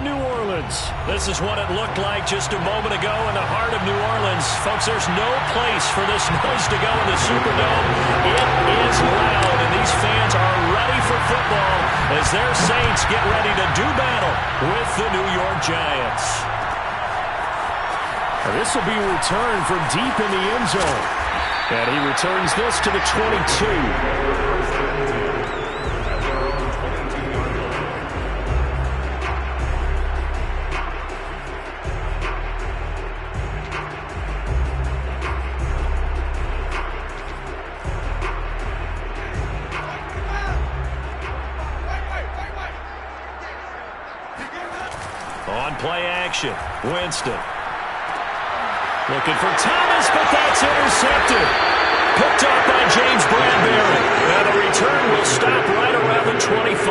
New Orleans. This is what it looked like just a moment ago in the heart of New Orleans. Folks, there's no place for this noise to go in the Superdome. It is loud, and these fans are ready for football as their Saints get ready to do battle with the New York Giants. This will be returned from deep in the end zone. And he returns this to the 22. On play action, Winston. Looking for Thomas, but that's intercepted. Picked off by James Bradbury. Now the return will stop right around the 25.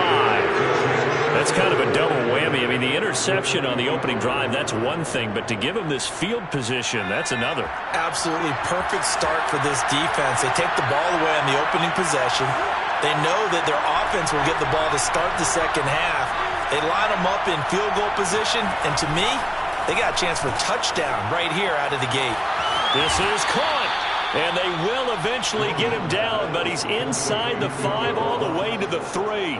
That's kind of a double whammy. I mean, the interception on the opening drive, that's one thing, but to give him this field position, that's another. Absolutely perfect start for this defense. They take the ball away on the opening possession. They know that their offense will get the ball to start the second half. They line them up in field goal position, and to me, they got a chance for a touchdown right here out of the gate. This is caught, and they will eventually get him down, but he's inside the 5 all the way to the 3.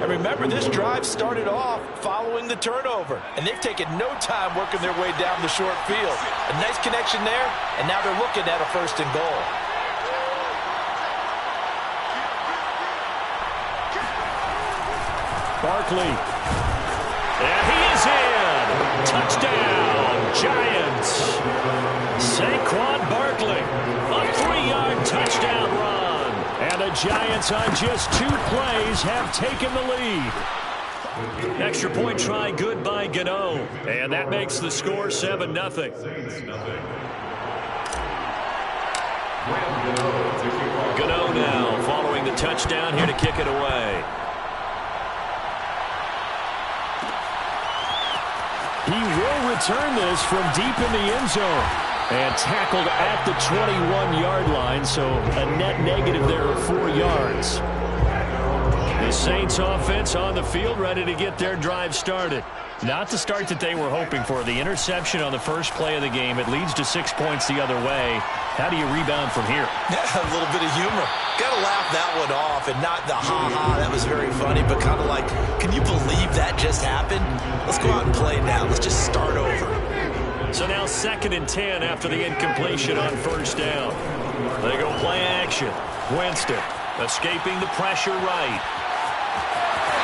And remember, this drive started off following the turnover, and they've taken no time working their way down the short field. A nice connection there, and now they're looking at a 1st and goal. Barkley. And he is in. Touchdown, Giants. Saquon Barkley, a 3-yard touchdown run. And the Giants on just 2 plays have taken the lead. Extra point try good by Gano. And that makes the score 7-0. Gano now following the touchdown here to kick it away. He will return this from deep in the end zone. And tackled at the 21-yard line, so a net negative there of 4 yards. The Saints offense on the field ready to get their drive started. Not the start that they were hoping for. The interception on the first play of the game. It leads to 6 points the other way. How do you rebound from here? Yeah, a little bit of humor. Got to laugh that one off, and not the ha-ha, that was very funny, but kind of like, can you believe that just happened? Let's go out and play now. Let's just start over. So now 2nd and 10 after the incompletion on 1st down. They go play action. Winston escaping the pressure right.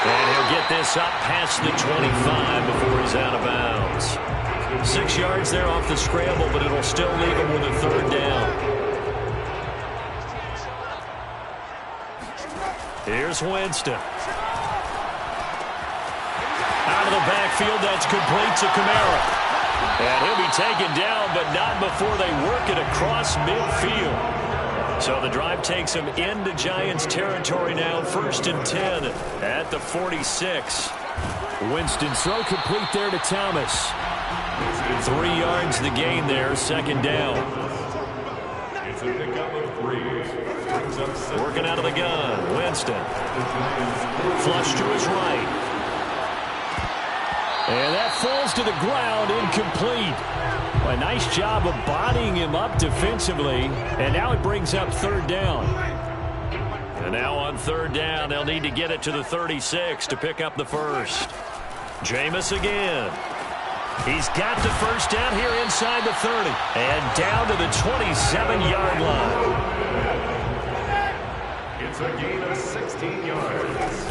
And he'll get this up past the 25 before he's out of bounds. 6 yards there off the scramble, but it'll still leave him with a 3rd down. Here's Winston. Out of the backfield, that's complete to Kamara. And he'll be taken down, but not before they work it across midfield. So the drive takes him into Giants territory now, 1st and 10 at the 46. Winston's throw complete there to Thomas. 3 yards the gain there, 2nd down. It's a pickup of 3. Working out of the gun, Winston. Flush to his right. And that falls to the ground, incomplete. A nice job of bodying him up defensively. And now it brings up 3rd down. And now on 3rd down, they'll need to get it to the 36 to pick up the 1st. Jameis again. He's got the 1st down here inside the 30. And down to the 27-yard line. It's a gain of 16 yards.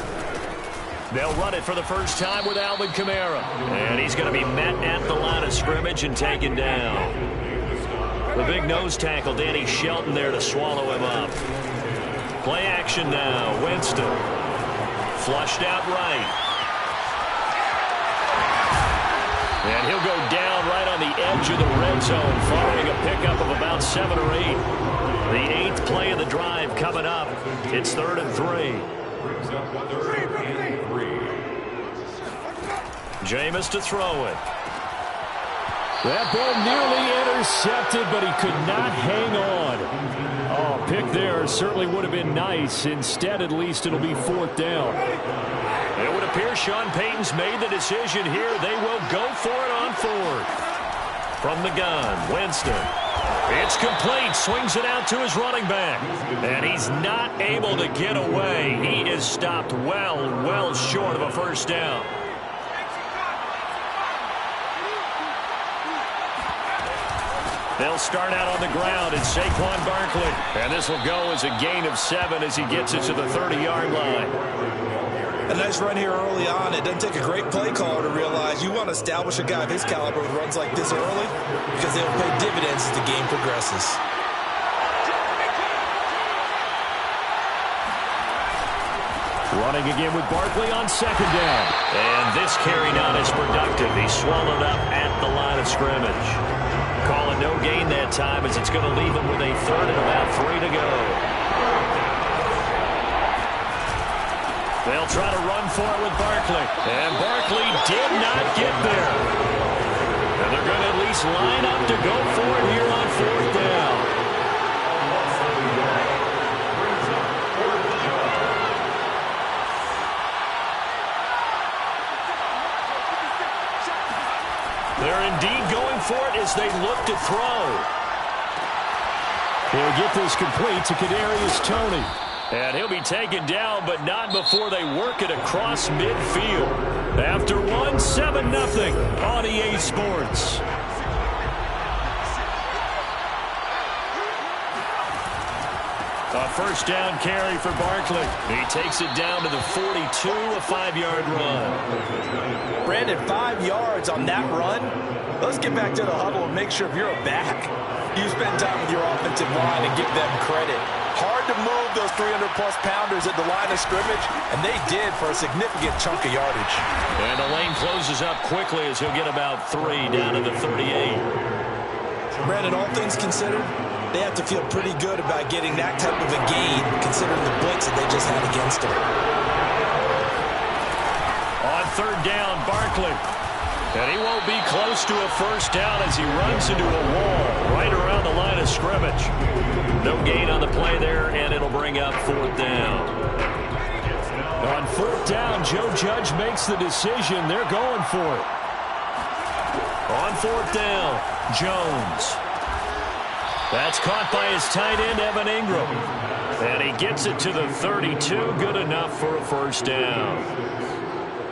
They'll run it for the first time with Alvin Kamara. And he's going to be met at the line of scrimmage and taken down. The big nose tackle, Danny Shelton, there to swallow him up. Play action now. Winston. Flushed out right. And he'll go down right on the edge of the red zone following a pickup of about 7 or 8. The 8th play of the drive coming up. It's 3rd and 3. Jameis to throw it. That ball nearly intercepted, but he could not hang on. Oh, pick there certainly would have been nice. Instead, at least, it'll be 4th down. It would have appears Sean Payton's made the decision here. They will go for it on fourth. From the gun, Winston. It's complete. Swings it out to his running back. And he's not able to get away. He is stopped well short of a first down. They'll start out on the ground. It's Saquon Barkley. And this will go as a gain of 7 as he gets it to the 30-yard line. A nice run here early on. It doesn't take a great play caller to realize you want to establish a guy of his caliber with runs like this early because they'll pay dividends as the game progresses. Running again with Barkley on second down. And this carry not as productive. He's swallowed up at the line of scrimmage. Call it no gain that time as it's going to leave him with a third and about 3 to go. They'll try to run for it with Barkley. And Barkley did not get there. And they're going to at least line up to go for it here on fourth down. They're indeed going for it as they look to throw. He'll get this complete to Kadarius Toney. And he'll be taken down, but not before they work it across midfield. After 7-0 on EA Sports. A first down carry for Barkley. He takes it down to the 42, a 5-yard run. Brandon, 5 yards on that run. Let's get back to the huddle and make sure if you're a back, you spend time with your offensive line and give them credit. Hard to move those 300-plus pounders at the line of scrimmage, and they did for a significant chunk of yardage. And the lane closes up quickly as he'll get about 3 down to the 38. Brandon, all things considered, they have to feel pretty good about getting that type of a gain, considering the blitz that they just had against them. On third down, Barkley. And he won't be close to a first down as he runs into a wall right around the line of scrimmage. No gain on the play there, and it'll bring up fourth down. On fourth down, Joe Judge makes the decision. They're going for it. On fourth down, Jones. That's caught by his tight end, Evan Ingram. And he gets it to the 32. Good enough for a first down.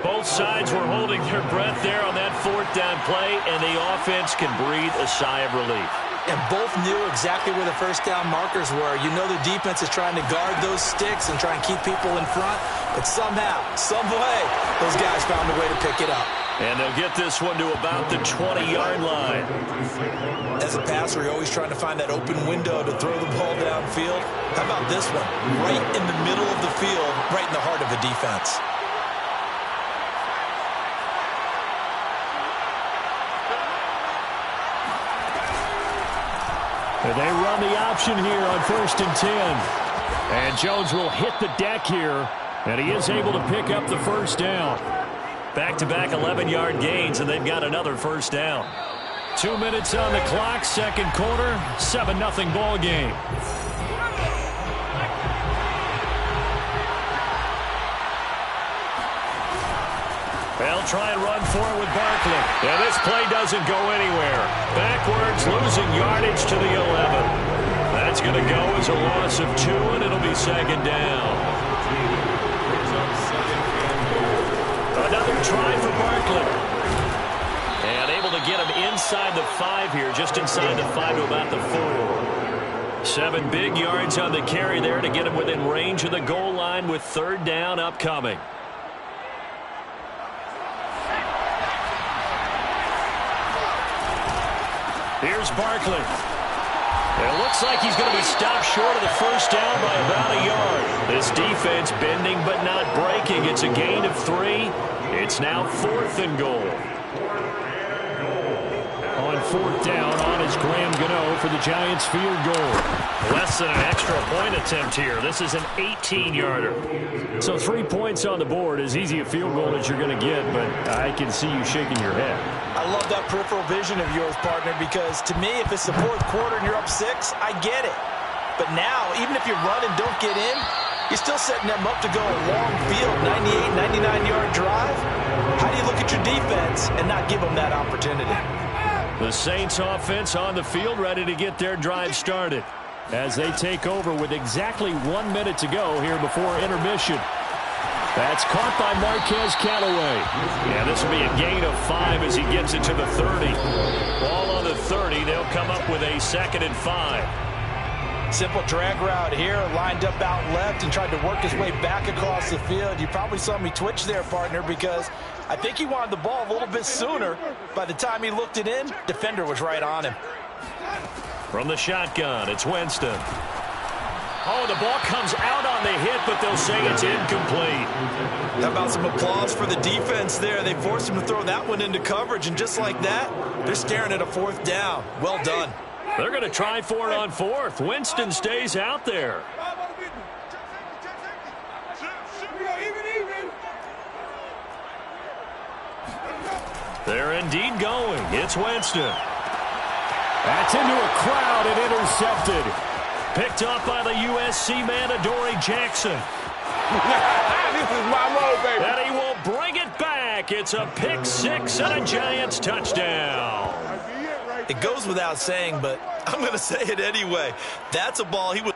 Both sides were holding their breath there on that fourth down play, and the offense can breathe a sigh of relief. And both knew exactly where the first down markers were. You know the defense is trying to guard those sticks and try and keep people in front. But somehow, some way, those guys found a way to pick it up. And they'll get this one to about the 20-yard line. As a passer, you're always trying to find that open window to throw the ball downfield. How about this one? Right in the middle of the field, right in the heart of the defense. And they run the option here on 1st and 10. And Jones will hit the deck here, and he is able to pick up the first down. Back-to-back 11-yard gains, and they've got another first down. 2 minutes on the clock, second quarter, 7-0 ball game. They'll try and run for it with Barkley. And this play doesn't go anywhere. Backwards, losing yardage to the 11. That's going to go as a loss of 2, and it'll be second down. Another try for Barkley. And able to get him inside the 5 here, just inside the 5 to about the 4. 7 big yards on the carry there to get him within range of the goal line with third down upcoming. Here's Barkley. It looks like he's going to be stopped short of the first down by about a yard. This defense bending but not breaking. It's a gain of 3. It's now 4th and goal. On fourth down, on is Graham Gano for the Giants field goal. Less than an extra point attempt here. This is an 18-yarder. So 3 points on the board, as easy a field goal as you're going to get, but I can see you shaking your head. I love that peripheral vision of yours, partner, because to me, if it's the 4th quarter and you're up 6, I get it. But now, even if you run and don't get in, You're still setting them up to go a long field, 98, 99-yard drive. How do you look at your defense and not give them that opportunity? The Saints offense on the field, ready to get their drive started as they take over with exactly 1 minute to go here before intermission. That's caught by Marquez Callaway. Yeah, this will be a gain of 5 as he gets it to the 30. Ball on the 30. They'll come up with a 2nd and 5. Simple drag route here, lined up out left and tried to work his way back across the field. You probably saw me twitch there, partner, because I think he wanted the ball a little bit sooner. By the time he looked it in, defender was right on him. From the shotgun, it's Winston. Oh, the ball comes out on the hit, but they'll say it's incomplete. How about some applause for the defense there? They forced him to throw that one into coverage, and just like that, they're staring at a 4th down. Well done. They're going to try for it on 4th. Winston stays out there. They're indeed going. It's Winston. That's into a crowd and intercepted. Picked up by the USC man, Adoree Jackson. This is my move, baby. And he will bring it back. It's a pick 6 and a Giants touchdown. It goes without saying, but I'm going to say it anyway. That's a ball he would.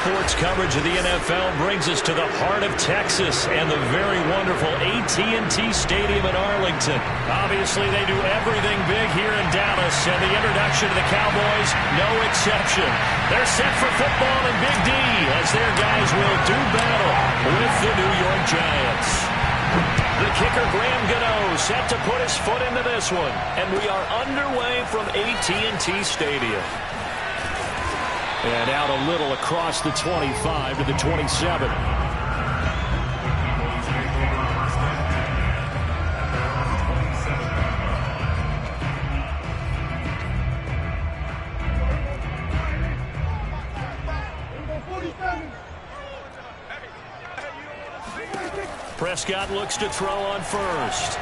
Sports coverage of the NFL brings us to the heart of Texas and the very wonderful AT&T Stadium in Arlington. Obviously, they do everything big here in Dallas, and the introduction to the Cowboys, no exception. They're set for football in Big D as their guys will do battle with the New York Giants. The kicker, Graham Gano, set to put his foot into this one, and we are underway from AT&T Stadium. And out a little across the 25 to the 27. Prescott looks to throw on first.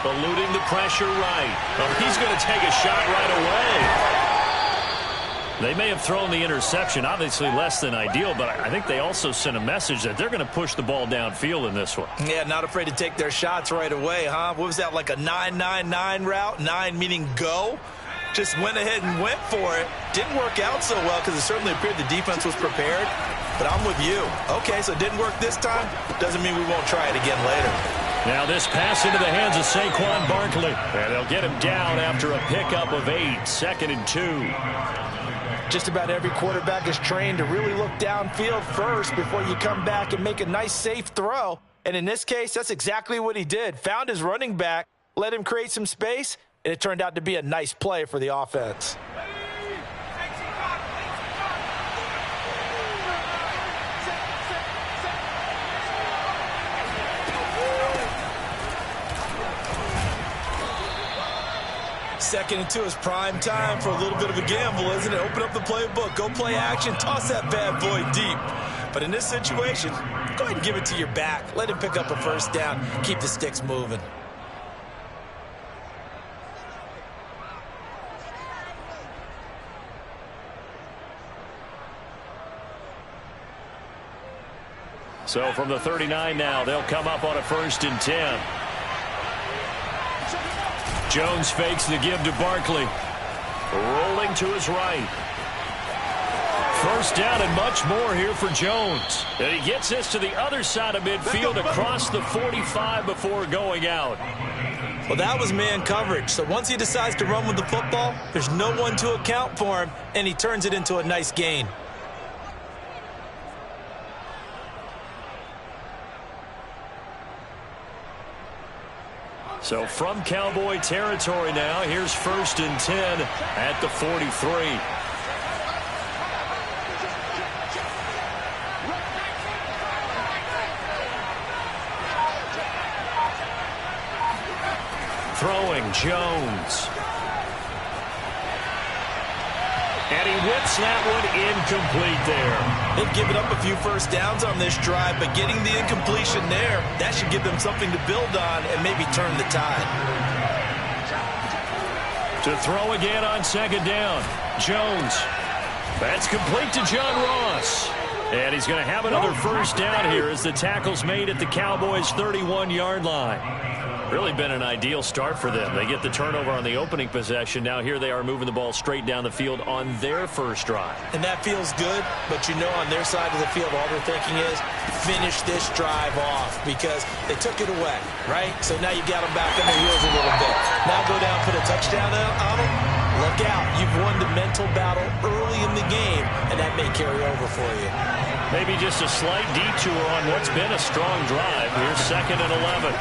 Eluding the pressure right. Oh, he's going to take a shot right away. They may have thrown the interception, obviously less than ideal, but I think they also sent a message that they're going to push the ball downfield in this one. Yeah, not afraid to take their shots right away, huh? What was that, like a 9-9-9 route? 9 meaning go? Just went ahead and went for it. Didn't work out so well because it certainly appeared the defense was prepared, but I'm with you. Okay, so it didn't work this time. Doesn't mean we won't try it again later. Now this pass into the hands of Saquon Barkley. And they'll get him down after a pickup of 8, 2nd and 2. Just about every quarterback is trained to really look downfield first before you come back and make a nice, safe throw. And in this case, that's exactly what he did. Found his running back, let him create some space, and it turned out to be a nice play for the offense. Second and 2 is prime time for a little bit of a gamble, isn't it? Open up the playbook, go play action, toss that bad boy deep. But in this situation, go ahead and give it to your back. Let him pick up a first down. Keep the sticks moving. So from the 39 now, they'll come up on a 1st and 10. Jones fakes the give to Barkley. Rolling to his right. First down and much more here for Jones. And he gets this to the other side of midfield across the 45 before going out. Well, that was man coverage. So once he decides to run with the football, there's no one to account for him, and he turns it into a nice gain. So from Cowboy territory now, here's 1st and 10 at the 43. Throwing Jones. And he whips that one incomplete there. They've given up a few first downs on this drive, but getting the incompletion there, that should give them something to build on and maybe turn the tide. To throw again on 2nd down. Jones. That's complete to John Ross. And he's going to have another first down here as the tackle's made at the Cowboys' 31-yard line. Really been an ideal start for them. They get the turnover on the opening possession. Now here they are moving the ball straight down the field on their first drive. And that feels good, but you know on their side of the field all they're thinking is finish this drive off because they took it away, right? So now you got them back on their heels a little bit. Now go down, put a touchdown on them. Look out. You've won the mental battle early in the game, and that may carry over for you. Maybe just a slight detour on what's been a strong drive. Here's 2nd and 11.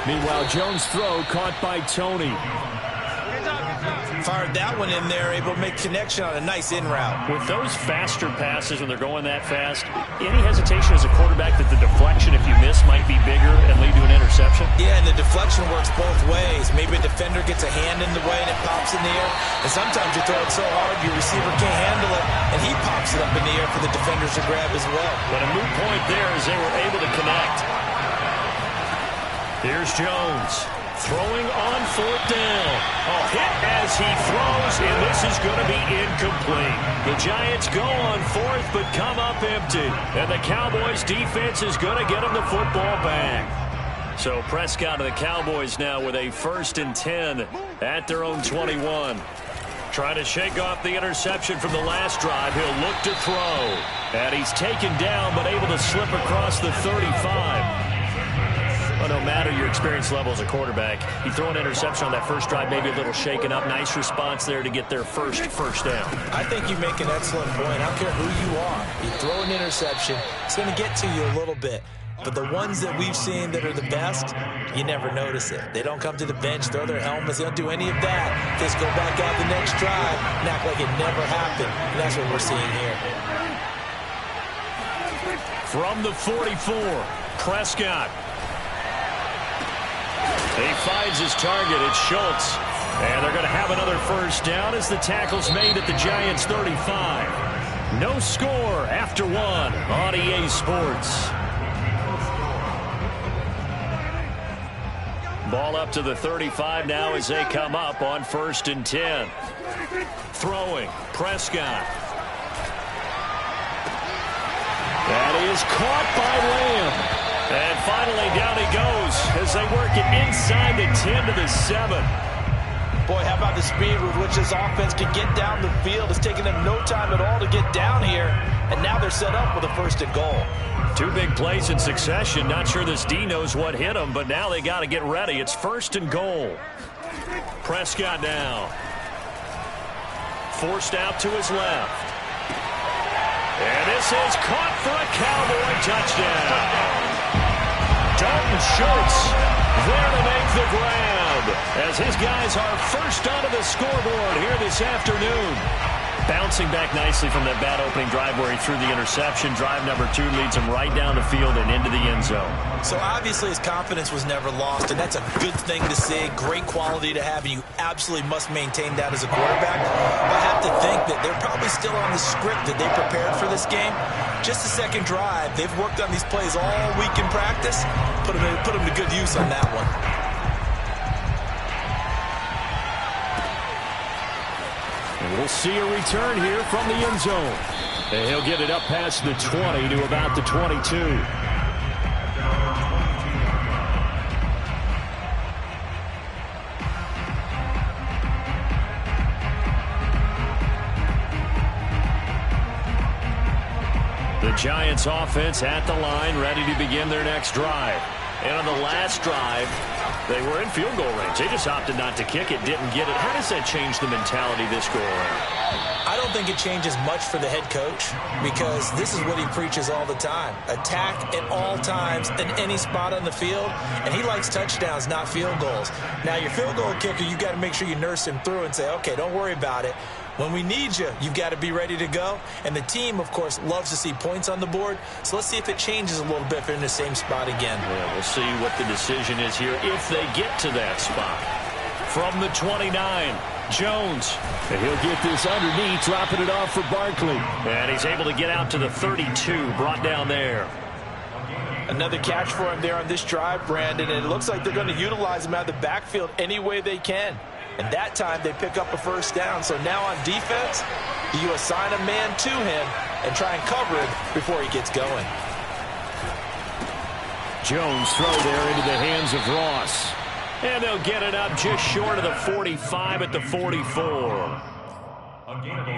Meanwhile, Jones' throw caught by Tony. Fired that one in there, able to make connection on a nice in route. With those faster passes when they're going that fast, any hesitation as a quarterback that the deflection, if you miss, might be bigger and lead to an interception? Yeah, and the deflection works both ways. Maybe a defender gets a hand in the way and it pops in the air. And sometimes you throw it so hard your receiver can't handle it, and he pops it up in the air for the defenders to grab as well. But a moot point there as they were able to connect. Here's Jones. Throwing on 4th down. A hit as he throws, and this is going to be incomplete. The Giants go on 4th, but come up empty. And the Cowboys' defense is going to get them the football back. So Prescott of the Cowboys now with a 1st and 10 at their own 21. Trying to shake off the interception from the last drive. He'll look to throw. And he's taken down, but able to slip across the 35. Well, no matter your experience level as a quarterback, you throw an interception on that first drive, maybe a little shaken up. Nice response there to get their first down. I think you make an excellent point. I don't care who you are. You throw an interception, it's going to get to you a little bit. But the ones that we've seen that are the best, you never notice it. They don't come to the bench, throw their helmets. They don't do any of that. They just go back out the next drive and act like it never happened. And that's what we're seeing here. From the 44, Prescott. He finds his target. It's Schultz. And they're going to have another first down as the tackle's made at the Giants' 35. No score after 1 on EA Sports. Ball up to the 35 now as they come up on 1st and 10. Throwing, Prescott. That is caught by Lamb. And finally, down he goes as they work it inside the 10 to the 7. Boy, how about the speed with which this offense can get down the field? It's taken them no time at all to get down here, and now they're set up with a 1st and goal. 2 big plays in succession. Not sure this D knows what hit them, but now they got to get ready. It's 1st and goal. Prescott now. Forced out to his left. And this is caught for a Cowboy touchdown. Dalton Schultz there to make the grab as his guys are first onto the scoreboard here this afternoon. Bouncing back nicely from that bad opening drive where he threw the interception. Drive number 2 leads him right down the field and into the end zone. So obviously his confidence was never lost, and that's a good thing to see. Great quality to have, and you absolutely must maintain that as a quarterback. I have to think that they're probably still on the script that they prepared for this game. Just the second drive. They've worked on these plays all week in practice. Put them to good use on that one. And we'll see a return here from the end zone. And he'll get it up past the 20 to about the 22. Giants offense at the line, ready to begin their next drive. And on the last drive, they were in field goal range. They just opted not to kick it, didn't get it. How does that change the mentality this go around? I don't think it changes much for the head coach because this is what he preaches all the time. Attack at all times in any spot on the field, and he likes touchdowns, not field goals. Now, your field goal kicker, you got to make sure you nurse him through and say, okay, don't worry about it. When we need you, you've got to be ready to go. And the team, of course, loves to see points on the board. So let's see if it changes a little bit if they're in the same spot again. Yeah, we'll see what the decision is here if they get to that spot. From the 29, Jones. And he'll get this underneath, dropping it off for Barkley. And he's able to get out to the 32, brought down there. Another catch for him there on this drive, Brandon. And it looks like they're going to utilize him out of the backfield any way they can. And that time they pick up a first down. So now on defense, you assign a man to him and try and cover him before he gets going. Jones throw there into the hands of Ross. And they'll get it up just short of the 45 at the 44.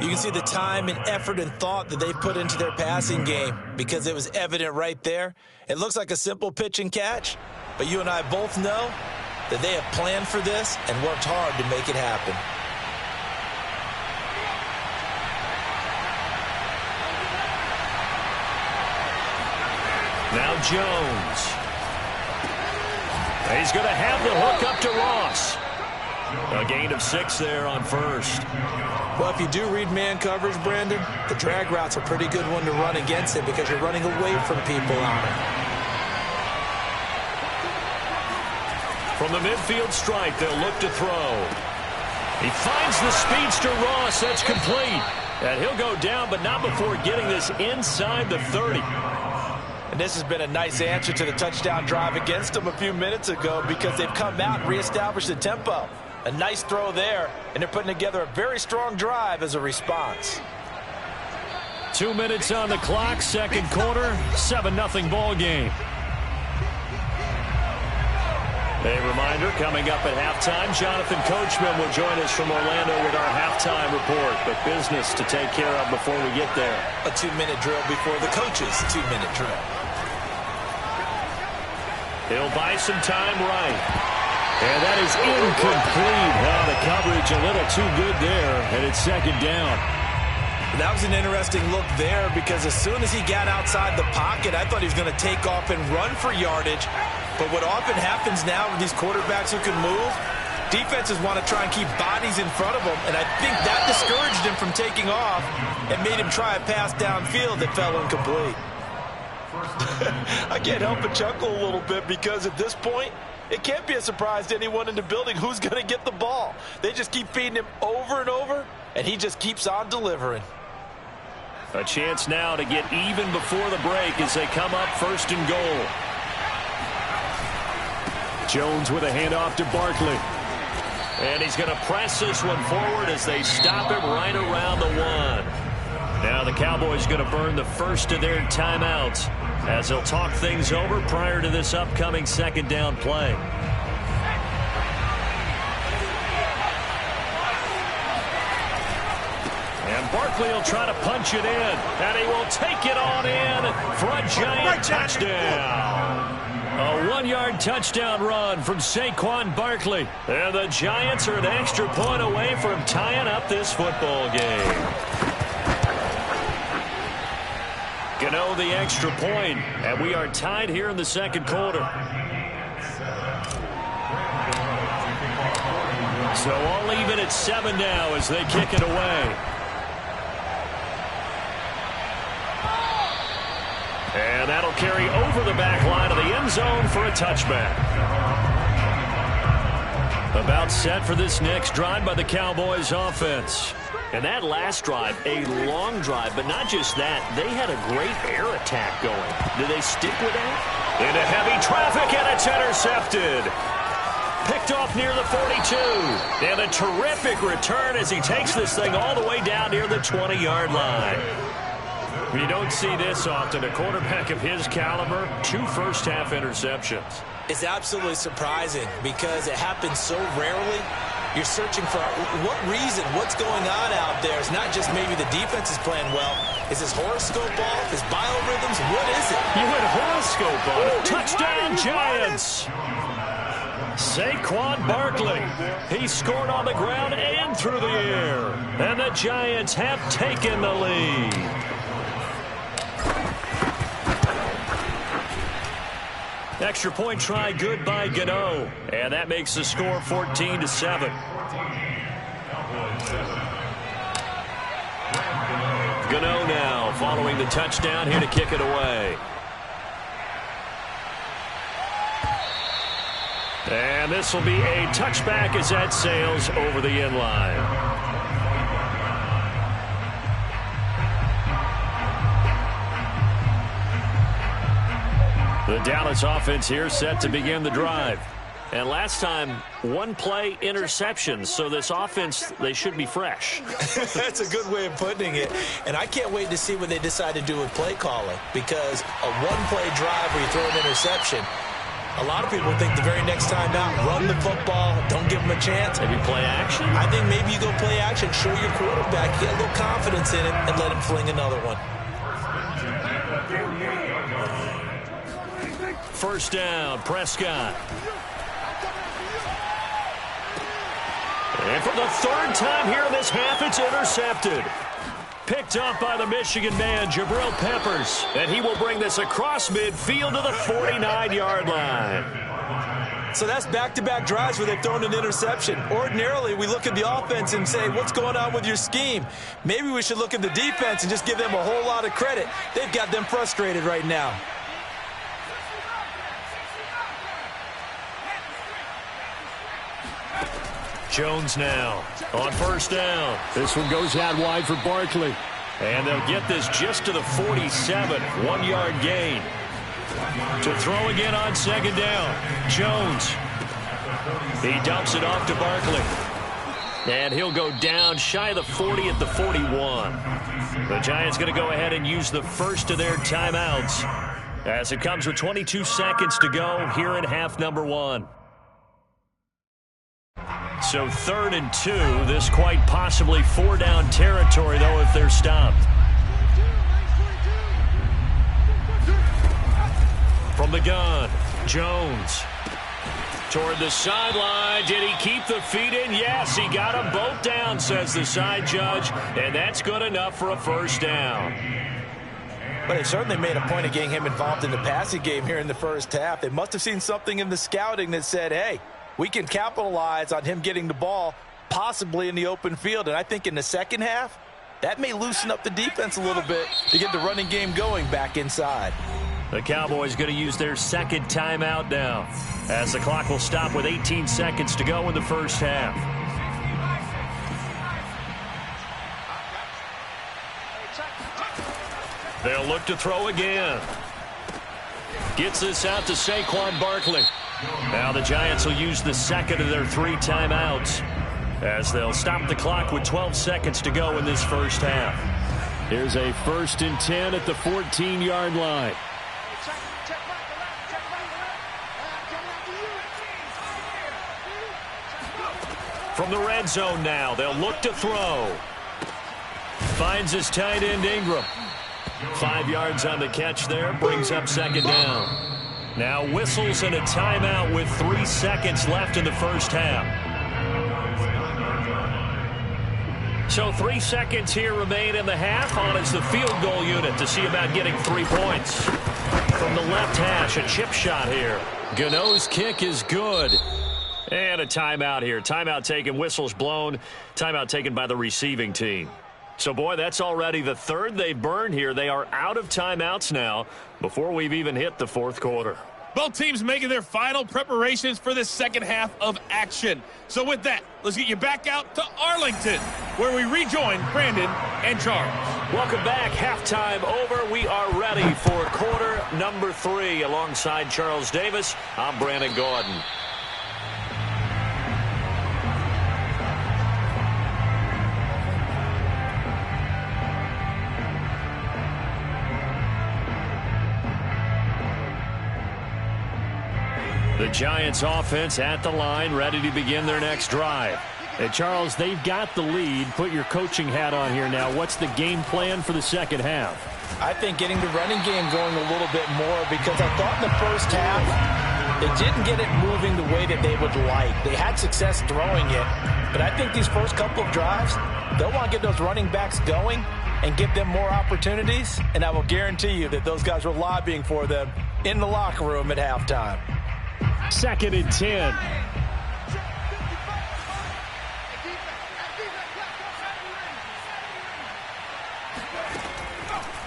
You can see the time and effort and thought that they put into their passing game because it was evident right there. It looks like a simple pitch and catch, but you and I both know that they have planned for this and worked hard to make it happen. Now Jones. He's going to have the hook up to Ross. A gain of 6 there on first. Well, if you do read man coverage, Brandon, the drag route's a pretty good one to run against it because you're running away from people on it. From the midfield stripe, they'll look to throw. He finds the speedster Ross. That's complete. And he'll go down, but not before getting this inside the 30. And this has been a nice answer to the touchdown drive against them a few minutes ago because they've come out and reestablished the tempo. A nice throw there, and they're putting together a very strong drive as a response. 2 minutes on the clock, second quarter, 7-0 ball game. A reminder, coming up at halftime, Jonathan Coachman will join us from Orlando with our halftime report. But business to take care of before we get there. A 2-minute drill before the coach's 2-minute drill. He'll buy some time right. And that is incomplete. The coverage a little too good there, and it's second down. That was an interesting look there because as soon as he got outside the pocket, I thought he was going to take off and run for yardage. But what often happens now with these quarterbacks who can move, defenses want to try and keep bodies in front of them, and I think that discouraged him from taking off and made him try a pass downfield that fell incomplete. I can't help but chuckle a little bit because at this point, it can't be a surprise to anyone in the building who's going to get the ball. They just keep feeding him over and over, and he just keeps on delivering. A chance now to get even before the break as they come up first and goal. Jones with a handoff to Barkley. And he's going to press this one forward as they stop him right around the 1. Now the Cowboys going to burn the first of their timeouts as they'll talk things over prior to this upcoming second down play. And Barkley will try to punch it in. And he will take it on in for a giant touchdown. A 1-yard touchdown run from Saquon Barkley. And the Giants are an extra point away from tying up this football game. Gano the extra point, and we are tied here in the second quarter. So all even at 7 now as they kick it away. And that'll carry over the back line of the end zone for a touchback. About set for this next drive by the Cowboys offense. And that last drive, a long drive, but not just that. They had a great air attack going. Did they stick with that? Into heavy traffic, and it's intercepted. Picked off near the 42. And a terrific return as he takes this thing all the way down near the 20-yard line. You don't see this often. A quarterback of his caliber, 2 first-half interceptions. It's absolutely surprising because it happens so rarely. You're searching for what reason, what's going on out there. It's not just maybe the defense is playing well. Is his horoscope off? His biorhythms? What is it? You had horoscope on it. Touchdown, Giants. Saquon Barkley. He scored on the ground and through the air. And the Giants have taken the lead. Extra point try good by Gano. And that makes the score 14-7. Gano now following the touchdown here to kick it away. And this will be a touchback as that sails over the end line. The Dallas offense here set to begin the drive. And last time, one play interception. So this offense, they should be fresh. That's a good way of putting it. And I can't wait to see what they decide to do with play calling. Because a one-play drive where you throw an interception, a lot of people think the very next time out, run the football, don't give them a chance. Maybe play action? I think maybe you go play action, show your quarterback, get a little confidence in it, and let him fling another one. First down, Prescott. And for the third time here in this half, it's intercepted. Picked up by the Michigan man, Jabril Peppers. And he will bring this across midfield to the 49-yard line. So that's back-to-back drives where they've thrown an interception. Ordinarily, we look at the offense and say, what's going on with your scheme? Maybe we should look at the defense and just give them a whole lot of credit. They've got them frustrated right now. Jones now on first down. This one goes out wide for Barkley. And they'll get this just to the 47. 1-yard gain. To throw again on second down. Jones. He dumps it off to Barkley. And he'll go down shy of the 40 at the 41. The Giants going to go ahead and use the first of their timeouts as it comes with 22 seconds to go here in half number one. So 3rd and 2, this quite possibly 4-down territory, though, if they're stopped. From the gun, Jones. Toward the sideline. Did he keep the feet in? Yes, he got them both down, says the side judge, and that's good enough for a first down. But they certainly made a point of getting him involved in the passing game here in the first half. They must have seen something in the scouting that said, hey, we can capitalize on him getting the ball possibly in the open field. And I think in the second half, that may loosen up the defense a little bit to get the running game going back inside. The Cowboys going to use their second timeout now as the clock will stop with 18 seconds to go in the first half. They'll look to throw again. Gets this out to Saquon Barkley. Now the Giants will use the second of their 3 timeouts as they'll stop the clock with 12 seconds to go in this first half. Here's a 1st and 10 at the 14-yard line. From the red zone now, they'll look to throw. Finds his tight end Ingram. 5 yards on the catch there, brings up second down. Now whistles and a timeout with 3 seconds left in the first half. So 3 seconds here remain in the half. On is the field goal unit to see about getting 3 points. From the left hash, a chip shot here. Gano's kick is good. And a timeout here. Timeout taken, whistles blown. Timeout taken by the receiving team. So, boy, that's already the 3rd they've burned here. They are out of timeouts now before we've even hit the 4th quarter. Both teams making their final preparations for this second half of action. So with that, let's get you back out to Arlington, where we rejoin Brandon and Charles. Welcome back. Halftime over. We are ready for quarter number 3. Alongside Charles Davis, I'm Brandon Gordon. The Giants offense at the line, ready to begin their next drive. And Charles, they've got the lead. Put your coaching hat on here now. What's the game plan for the second half? I think getting the running game going a little bit more, because I thought in the first half they didn't get it moving the way that they would like. They had success throwing it, but I think these first couple of drives, they'll want to get those running backs going and give them more opportunities, and I will guarantee you that those guys were lobbying for them in the locker room at halftime. 2nd and 10.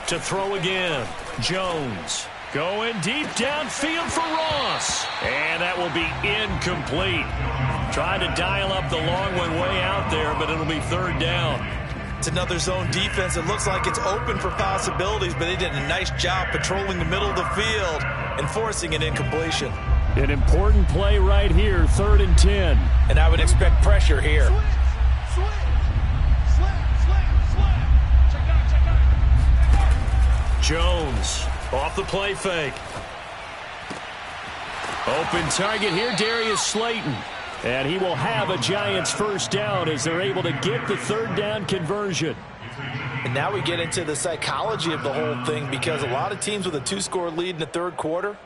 To throw again, Jones going deep downfield for Ross. And that will be incomplete. Trying to dial up the long one way out there, but it'll be 3rd down. It's another zone defense. It looks like it's open for possibilities, but they did a nice job patrolling the middle of the field and forcing an incompletion. An important play right here, 3rd and 10. And I would expect pressure here. Jones off the play fake. Open target here, Darius Slayton. And he will have a Giants first down as they're able to get the 3rd down conversion. And now we get into the psychology of the whole thing, because a lot of teams with a 2-score lead in the 3rd quarter,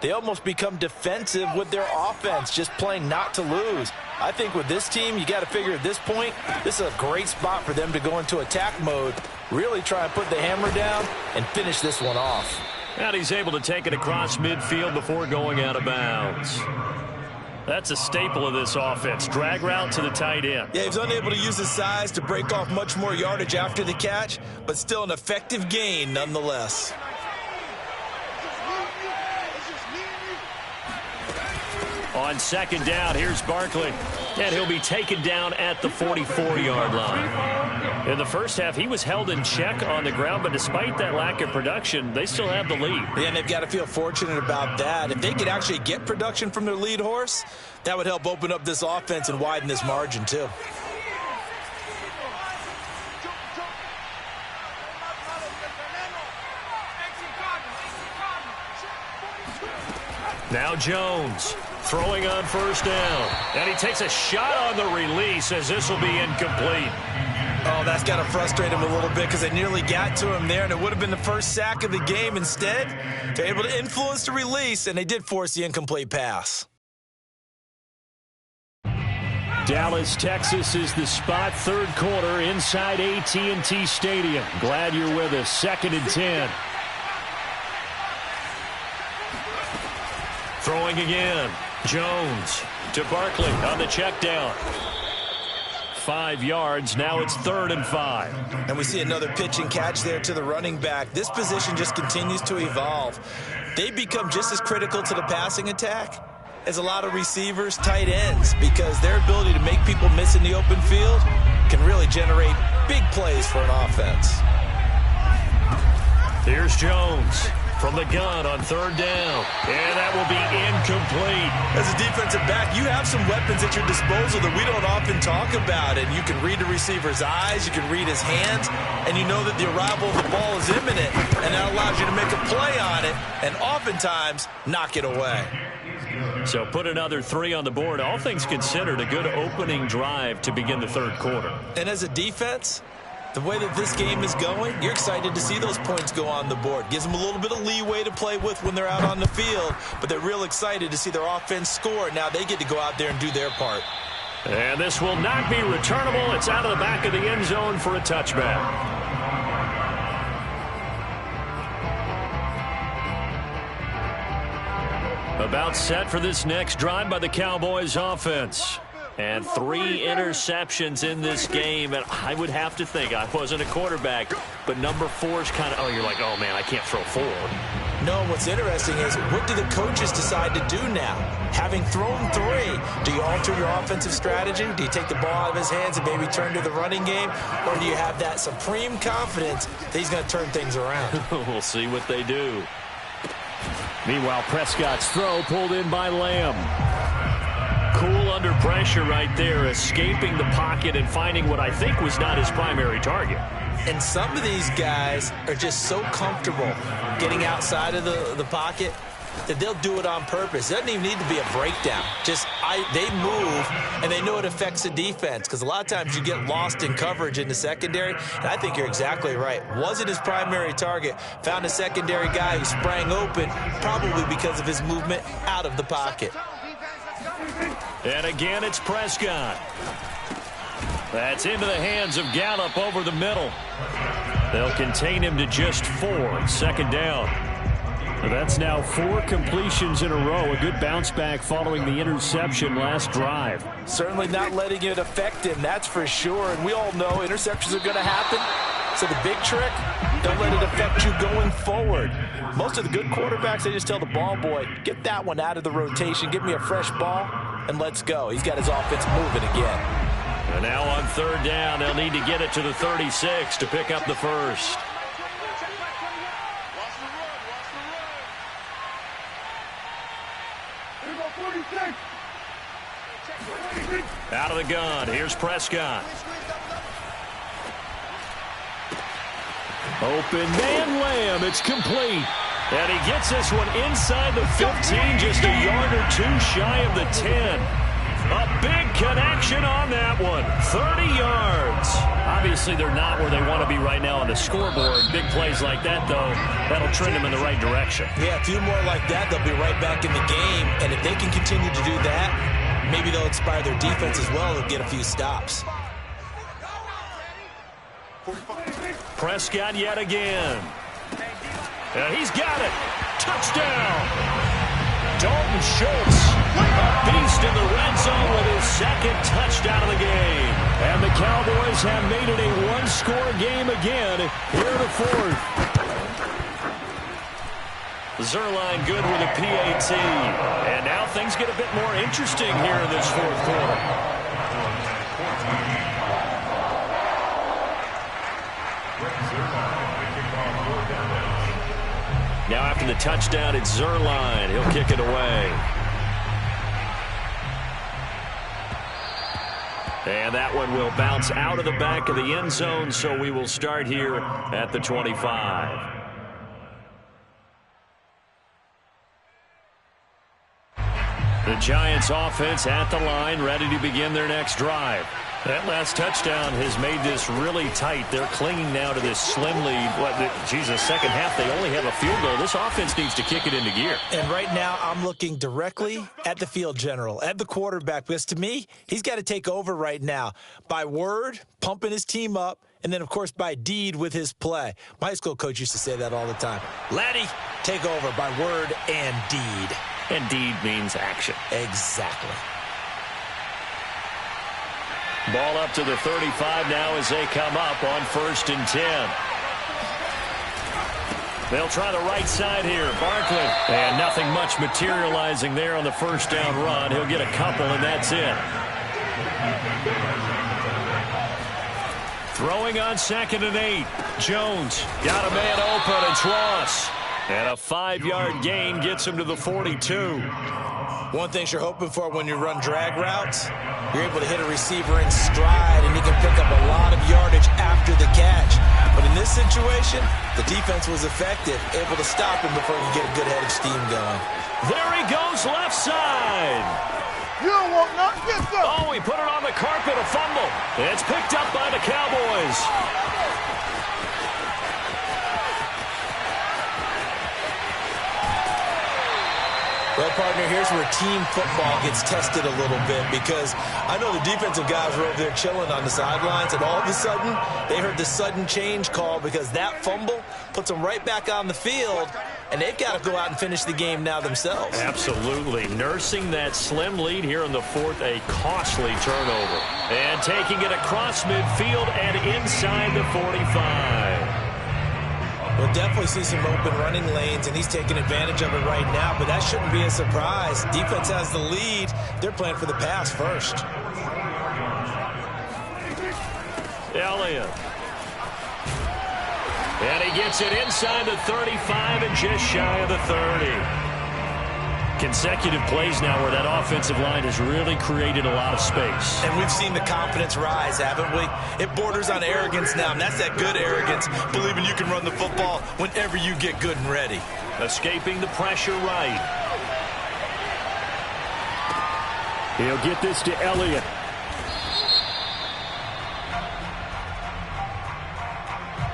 they almost become defensive with their offense, just playing not to lose. I think with this team, you got to figure at this point, this is a great spot for them to go into attack mode, really try and put the hammer down and finish this one off. And he's able to take it across midfield before going out of bounds. That's a staple of this offense. Drag route to the tight end. Yeah, he's unable to use his size to break off much more yardage after the catch, but still an effective gain nonetheless. On 2nd down, here's Barkley. And he'll be taken down at the 44-yard line. In the first half, he was held in check on the ground, but despite that lack of production, they still have the lead. Yeah, and they've got to feel fortunate about that. If they could actually get production from their lead horse, that would help open up this offense and widen this margin too. Now Jones throwing on 1st down. And he takes a shot on the release as this will be incomplete. Oh, that's got to frustrate him a little bit, because they nearly got to him there, and it would have been the first sack of the game. Instead, they're able to influence the release, and they did force the incomplete pass. Dallas, Texas is the spot, 3rd quarter inside AT&T Stadium. Glad you're with us. 2nd and 10. Throwing again. Jones to Barkley on the check down. 5 yards. Now it's 3rd and 5. And we see another pitch and catch there to the running back. This position just continues to evolve. They become just as critical to the passing attack as a lot of receivers, tight ends, because their ability to make people miss in the open field can really generate big plays for an offense. Here's Jones from the gun on 3rd down. And that will be incomplete. As a defensive back, you have some weapons at your disposal that we don't often talk about. And you can read the receiver's eyes, you can read his hands, and you know that the arrival of the ball is imminent. And that allows you to make a play on it and oftentimes knock it away. So put another 3 on the board. All things considered, a good opening drive to begin the 3rd quarter. And as a defense, the way that this game is going, you're excited to see those points go on the board. Gives them a little bit of leeway to play with when they're out on the field, but they're real excited to see their offense score. Now they get to go out there and do their part. And this will not be returnable. It's out of the back of the end zone for a touchback. About set for this next drive by the Cowboys offense. And 3 interceptions in this game. And I would have to think, I wasn't a quarterback, but number 4 is kind of, you're like, oh, man, I can't throw 4. No, what's interesting is, what do the coaches decide to do now? Having thrown 3, do you alter your offensive strategy? Do you take the ball out of his hands and maybe turn to the running game? Or do you have that supreme confidence that he's going to turn things around? We'll see what they do. Meanwhile, Prescott's throw pulled in by Lamb. Cool under pressure right there, escaping the pocket and finding what I think was not his primary target. And some of these guys are just so comfortable getting outside of the pocket that they'll do it on purpose. It doesn't even need to be a breakdown. Just they move, and they know it affects the defense because a lot of times you get lost in coverage in the secondary, and I think you're exactly right. Wasn't his primary target. Found a secondary guy who sprang open, probably because of his movement out of the pocket. And again, it's Prescott. That's into the hands of Gallup over the middle. They'll contain him to just 4. Second down. That's now 4 completions in a row. A good bounce back following the interception last drive. Certainly not letting it affect him, that's for sure. And we all know interceptions are going to happen. So the big trick, don't let it affect you going forward. Most of the good quarterbacks, they just tell the ball boy, get that one out of the rotation, give me a fresh ball, and let's go. He's got his offense moving again. And now on third down, they'll need to get it to the 36 to pick up the first. Out of the gun, here's Prescott. Open man Lamb, it's complete. And he gets this one inside the 15, just a yard or 2 shy of the 10. A big connection on that one. 30 yards. Obviously, they're not where they want to be right now on the scoreboard. Big plays like that, though, that'll trend them in the right direction. Yeah, a few more like that, they'll be right back in the game. And if they can continue to do that, maybe they'll inspire their defense as well. They'll get a few stops. Prescott yet again. And he's got it. Touchdown. Dalton Schultz, a beast in the red zone with his second touchdown of the game. And the Cowboys have made it a 1-score game again here in the 4th. Zuerlein good with a PAT. And now things get a bit more interesting here in this 4th quarter. Now after the touchdown, it's Zuerlein. He'll kick it away. And that one will bounce out of the back of the end zone, so we will start here at the 25. The Giants offense at the line, ready to begin their next drive. That last touchdown has made this really tight. They're clinging now to this slim lead. Second half, they only have a field goal. This offense needs to kick it into gear. And right now, I'm looking directly at the field general, at the quarterback, because to me, he's got to take over right now. By word, pumping his team up, and then, of course, by deed with his play. My high school coach used to say that all the time. Laddie, take over by word and deed. And deed means action. Exactly. Ball up to the 35 now as they come up on 1st and 10. They'll try the right side here. Barkley. And nothing much materializing there on the first down run. He'll get a couple, and that's it. Throwing on 2nd and 8. Jones got a man open. It's Ross. And a 5-yard gain gets him to the 42. One thing you're hoping for when you run drag routes, you're able to hit a receiver in stride, and he can pick up a lot of yardage after the catch. But in this situation, the defense was effective, able to stop him before he could get a good head of steam going. There he goes, left side. You don't want nothing, get some. Oh, he put it on the carpet, a fumble. It's picked up by the Cowboys. Well, partner, here's where team football gets tested a little bit, because I know the defensive guys were over there chilling on the sidelines, and all of a sudden, they heard the sudden change call because that fumble puts them right back on the field, and they've got to go out and finish the game now themselves. Absolutely. Nursing that slim lead here in the 4th, a costly turnover. And taking it across midfield and inside the 45. We'll definitely see some open running lanes, and he's taking advantage of it right now, but that shouldn't be a surprise. Defense has the lead. They're playing for the pass first. Elliott. And he gets it inside the 35 and just shy of the 30. Consecutive plays now where that offensive line has really created a lot of space. And we've seen the confidence rise, haven't we? It borders on arrogance now, and that's that good arrogance, believing you can run the football whenever you get good and ready. Escaping the pressure right. He'll get this to Elliott.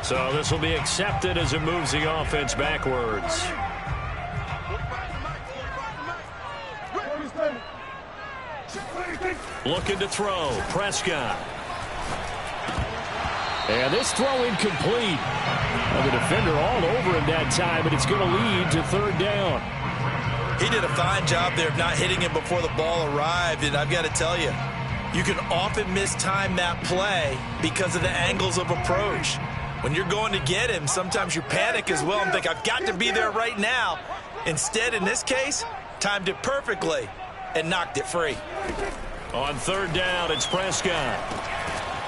So this will be accepted as it moves the offense backwards. Looking to throw. Prescott. And this throw incomplete. Well, the defender all over him that time, but it's going to lead to third down. He did a fine job there of not hitting him before the ball arrived, and I've got to tell you, you can often mistime that play because of the angles of approach. When you're going to get him, sometimes you panic as well and think, I've got to be there right now. Instead, in this case, timed it perfectly and knocked it free. On third down, it's Prescott.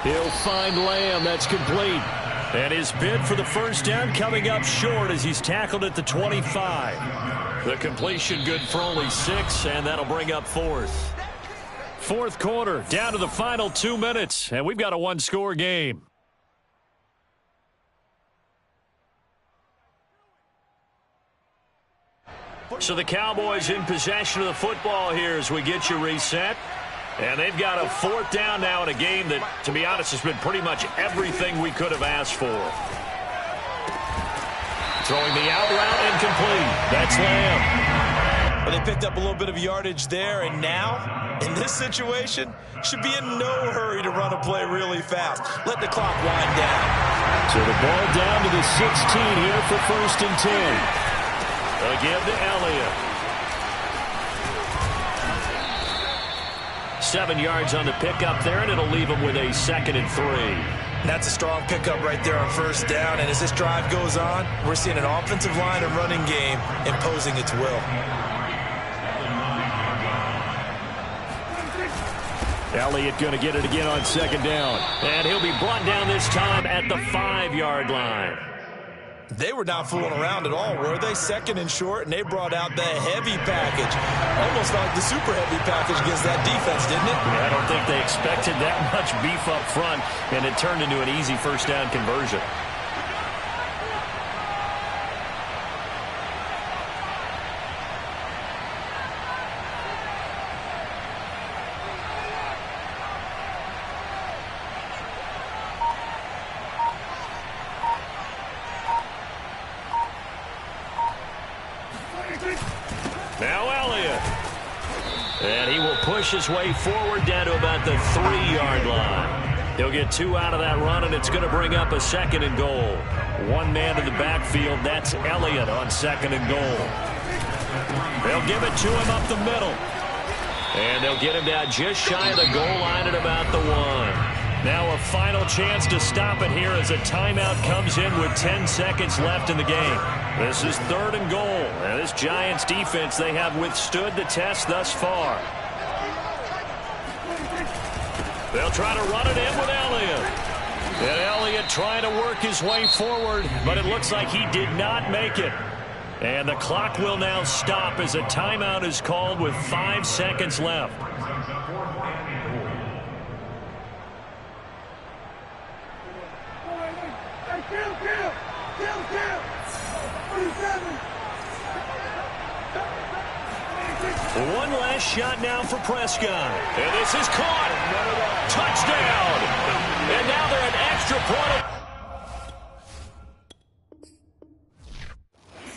He'll find Lamb. That's complete. And his bid for the first down coming up short as he's tackled at the 25. The completion good for only 6, and that'll bring up fourth. Fourth quarter, down to the final 2 minutes, and we've got a one-score game. So the Cowboys in possession of the football here as we get you reset. And they've got a fourth down now in a game that, to be honest, has been pretty much everything we could have asked for. Throwing the out route incomplete. That's Lamb. Well, they picked up a little bit of yardage there, and now, in this situation, should be in no hurry to run a play really fast. Let the clock wind down. So the ball down to the 16 here for first and 10. Again to Elliott. 7 yards on the pickup there, and it'll leave him with a 2nd and 3. That's a strong pickup right there on first down, and as this drive goes on, we're seeing an offensive line and running game imposing its will. Elliott going to get it again on second down. And he'll be brought down this time at the 5-yard line. They were not fooling around at all, were they? 2nd and short, and they brought out the heavy package. Almost like the super heavy package against that defense, didn't it? Yeah, I don't think they expected that much beef up front, and it turned into an easy first down conversion. Now Elliott. And he will push his way forward down to about the 3-yard line. He'll get 2 out of that run, and it's going to bring up a 2nd and goal. One man in the backfield. That's Elliott on 2nd and goal. They'll give it to him up the middle. And they'll get him down just shy of the goal line at about the 1. Now a final chance to stop it here as a timeout comes in with 10 seconds left in the game. This is 3rd and goal. And this Giants defense, they have withstood the test thus far. They'll try to run it in with Elliott. And Elliott trying to work his way forward, but it looks like he did not make it. And the clock will now stop as a timeout is called with 5 seconds left. One last shot now for Prescott. And this is caught. Touchdown. And now they're an extra point.